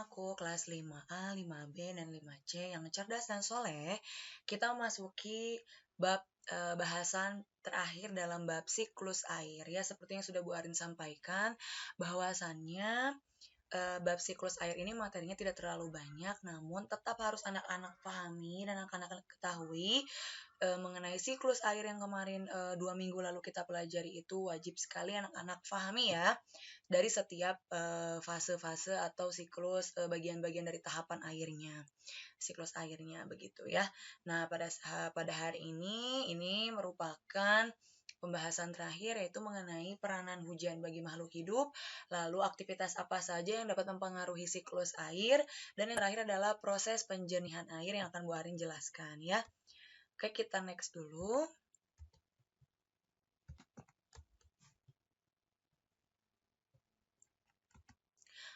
aku kelas 5A, 5B, dan 5C yang cerdas dan soleh, kita memasuki bab bahasan terakhir dalam bab siklus air ya, seperti yang sudah Bu Arin sampaikan bahwasannya bab siklus air ini materinya tidak terlalu banyak, namun tetap harus anak-anak pahami dan anak-anak ketahui mengenai siklus air yang kemarin 2 minggu lalu kita pelajari itu wajib sekali anak-anak pahami ya dari setiap fase-fase atau siklus bagian-bagian dari tahapan airnya, siklus airnya begitu ya. Nah, pada hari ini merupakan pembahasan terakhir yaitu mengenai peranan hujan bagi makhluk hidup, lalu aktivitas apa saja yang dapat mempengaruhi siklus air, dan yang terakhir adalah proses penjernihan air yang akan Bu Arin jelaskan ya. Oke, kita next dulu.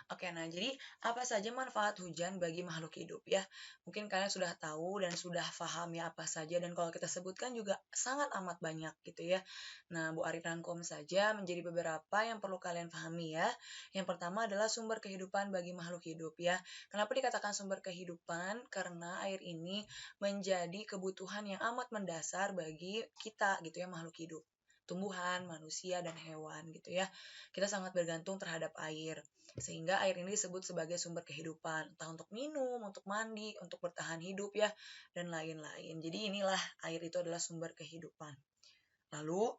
Oke, nah jadi apa saja manfaat hujan bagi makhluk hidup ya? Mungkin kalian sudah tahu dan sudah paham ya apa saja, dan kalau kita sebutkan juga sangat amat banyak gitu ya. Nah, Bu Ari rangkum saja menjadi beberapa yang perlu kalian pahami ya. Yang pertama adalah sumber kehidupan bagi makhluk hidup ya. Kenapa dikatakan sumber kehidupan? Karena air ini menjadi kebutuhan yang amat mendasar bagi kita gitu ya, makhluk hidup. Tumbuhan, manusia, dan hewan gitu ya. Kita sangat bergantung terhadap air. Sehingga air ini disebut sebagai sumber kehidupan, entah untuk minum, untuk mandi, untuk bertahan hidup ya, dan lain-lain. Jadi inilah air itu adalah sumber kehidupan. Lalu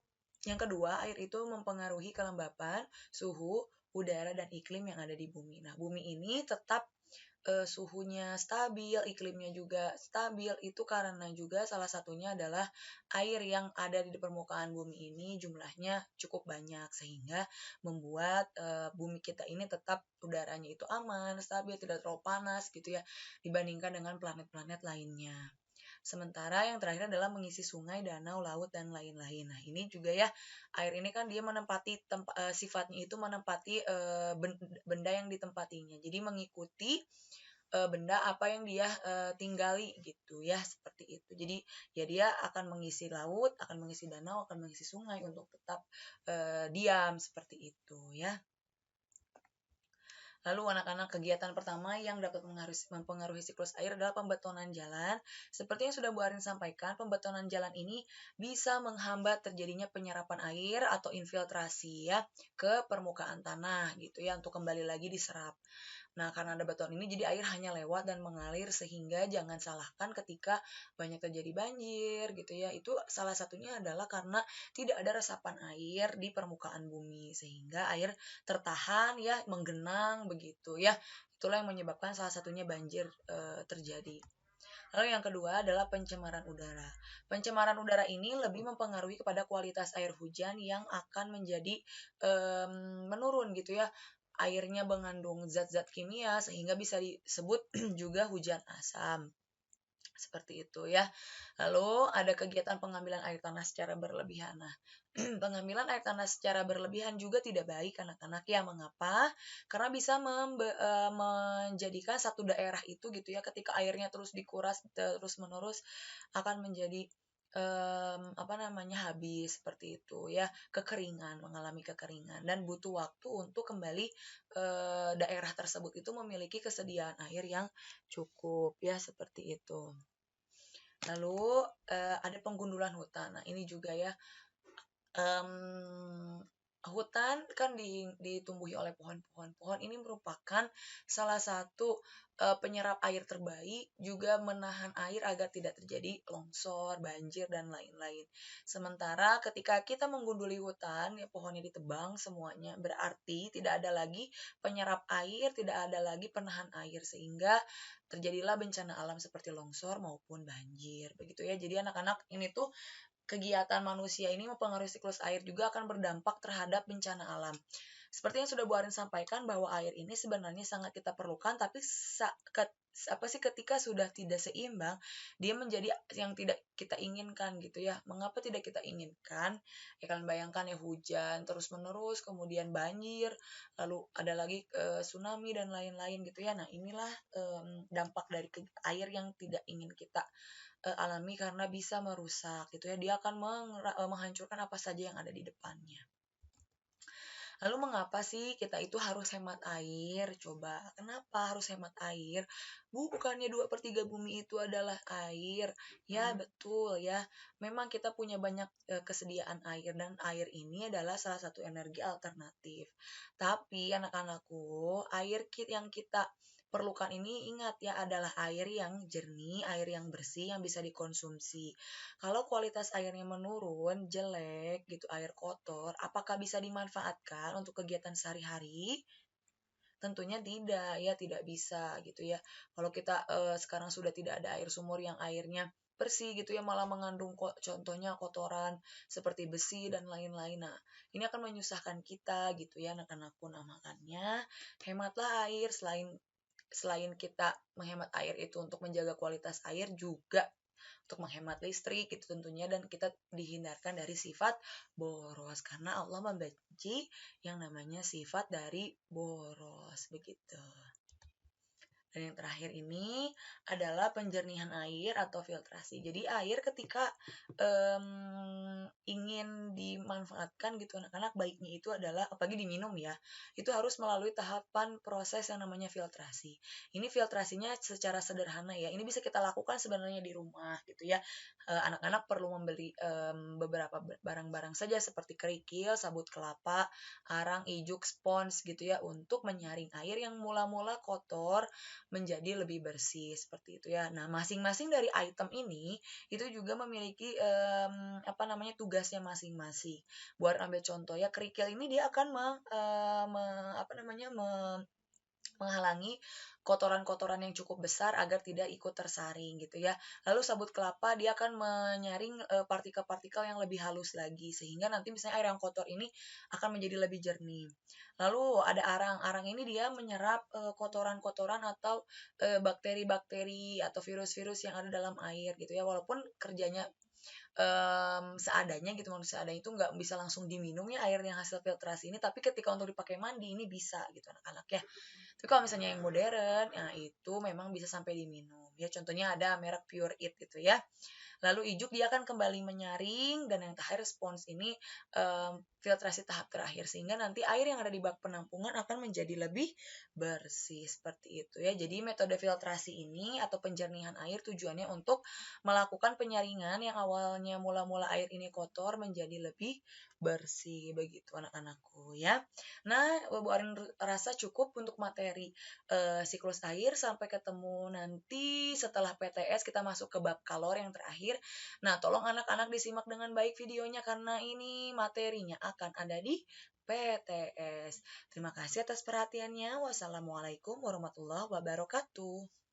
yang kedua, air itu mempengaruhi kelembapan, suhu, udara, dan iklim yang ada di bumi. Nah, bumi ini tetap suhunya stabil, iklimnya juga stabil, itu karena juga salah satunya adalah air yang ada di permukaan bumi ini jumlahnya cukup banyak, sehingga membuat bumi kita ini tetap udaranya itu aman, stabil, tidak terlalu panas gitu ya, dibandingkan dengan planet-planet lainnya. Sementara yang terakhir adalah mengisi sungai, danau, laut, dan lain-lain. Nah, ini juga ya, air ini kan dia menempati sifatnya itu menempati benda yang ditempatinya. Jadi mengikuti benda apa yang dia tinggali gitu ya, seperti itu. Jadi ya dia akan mengisi laut, akan mengisi danau, akan mengisi sungai untuk tetap diam seperti itu ya. Lalu anak-anak, kegiatan pertama yang dapat mempengaruhi siklus air adalah pembetonan jalan. Seperti yang sudah Bu Arin sampaikan, pembetonan jalan ini bisa menghambat terjadinya penyerapan air atau infiltrasi ya ke permukaan tanah gitu ya, untuk kembali lagi diserap. Nah, karena ada batuan ini jadi air hanya lewat dan mengalir, sehingga jangan salahkan ketika banyak terjadi banjir gitu ya. Itu salah satunya adalah karena tidak ada resapan air di permukaan bumi, sehingga air tertahan ya, menggenang begitu ya. Itulah yang menyebabkan salah satunya banjir terjadi. Lalu yang kedua adalah pencemaran udara. Pencemaran udara ini lebih mempengaruhi kepada kualitas air hujan yang akan menjadi menurun gitu ya. Airnya mengandung zat-zat kimia sehingga bisa disebut juga hujan asam. Seperti itu ya. Lalu ada kegiatan pengambilan air tanah secara berlebihan. Nah, pengambilan air tanah secara berlebihan juga tidak baik anak-anak ya. Mengapa? Karena bisa menjadikan satu daerah itu gitu ya, ketika airnya terus dikuras terus-menerus akan menjadi habis seperti itu ya, kekeringan, mengalami kekeringan, dan butuh waktu untuk kembali daerah tersebut itu memiliki kesediaan air yang cukup ya, seperti itu. Lalu ada penggundulan hutan. Nah, ini juga ya, hutan kan ditumbuhi oleh pohon-pohon. Pohon ini merupakan salah satu penyerap air terbaik, juga menahan air agar tidak terjadi longsor, banjir, dan lain-lain. Sementara ketika kita menggunduli hutan, ya pohonnya ditebang semuanya, berarti tidak ada lagi penyerap air, tidak ada lagi penahan air, sehingga terjadilah bencana alam seperti longsor maupun banjir. Begitu ya. Jadi anak-anak, ini tuh kegiatan manusia ini mempengaruhi siklus air juga akan berdampak terhadap bencana alam. Seperti yang sudah Bu Arin sampaikan bahwa air ini sebenarnya sangat kita perlukan, tapi ketika sudah tidak seimbang, dia menjadi yang tidak kita inginkan gitu ya. Mengapa tidak kita inginkan? Ya kalian bayangkan ya, hujan terus-menerus, kemudian banjir, lalu ada lagi tsunami dan lain-lain gitu ya. Nah, inilah dampak dari air yang tidak ingin kita alami, karena bisa merusak gitu ya. Dia akan menghancurkan apa saja yang ada di depannya. Lalu mengapa sih kita itu harus hemat air? Coba, kenapa harus hemat air? Bukannya 2/3 bumi itu adalah air. Ya, betul ya. Memang kita punya banyak kesediaan air dan air ini adalah salah satu energi alternatif. Tapi anak-anakku, yang kita perlukan ini ingat ya adalah air yang jernih, air yang bersih yang bisa dikonsumsi. Kalau kualitas airnya menurun, jelek gitu, air kotor, apakah bisa dimanfaatkan untuk kegiatan sehari-hari? Tentunya tidak, ya tidak bisa gitu ya. Kalau kita sekarang sudah tidak ada air sumur yang airnya bersih gitu ya, malah mengandung contohnya kotoran seperti besi dan lain-lain. Nah, ini akan menyusahkan kita gitu ya anak-anakku. Nah, makanya hematlah air selain selain kita menghemat air itu untuk menjaga kualitas air juga untuk menghemat listrik gitu tentunya dan kita dihindarkan dari sifat boros karena Allah membenci yang namanya sifat dari boros begitu. Dan yang terakhir ini adalah penjernihan air atau filtrasi. Jadi air ketika ingin dimanfaatkan gitu anak-anak baiknya itu adalah apalagi diminum ya, itu harus melalui tahapan proses yang namanya filtrasi. Ini filtrasinya secara sederhana ya. Ini bisa kita lakukan sebenarnya di rumah gitu ya. Anak-anak perlu membeli beberapa barang-barang saja seperti kerikil, sabut kelapa, arang, ijuk, spons gitu ya untuk menyaring air yang mula-mula kotor menjadi lebih bersih seperti itu ya. Nah, masing-masing dari item ini itu juga memiliki tugasnya masing-masing. Buat ambil contoh ya, kerikil ini dia akan menghalangi kotoran-kotoran yang cukup besar agar tidak ikut tersaring gitu ya. Lalu sabut kelapa dia akan menyaring partikel-partikel yang lebih halus lagi sehingga nanti misalnya air yang kotor ini akan menjadi lebih jernih. Lalu ada arang. Arang ini dia menyerap kotoran-kotoran atau bakteri-bakteri atau virus-virus yang ada dalam air gitu ya. Walaupun kerjanya seadanya gitu, maksudnya seadanya itu nggak bisa langsung diminum ya air yang hasil filtrasi ini, tapi ketika untuk dipakai mandi ini bisa gitu anak-anak ya. Tapi kalau misalnya yang modern, nah itu memang bisa sampai diminum. Ya contohnya ada merek Pure It gitu ya. Lalu ijuk dia akan kembali menyaring dan yang terakhir respons ini filtrasi tahap terakhir sehingga nanti air yang ada di bak penampungan akan menjadi lebih bersih seperti itu ya. Jadi metode filtrasi ini atau penjernihan air tujuannya untuk melakukan penyaringan yang awalnya mula-mula air ini kotor menjadi lebih bersih begitu anak-anakku ya. Nah, Bu Arin rasa cukup untuk materi siklus air. Sampai ketemu nanti setelah PTS kita masuk ke bab kalor yang terakhir. Nah, tolong anak-anak disimak dengan baik videonya karena ini materinya akan ada di PTS. Terima kasih atas perhatiannya. Wassalamualaikum warahmatullahi wabarakatuh.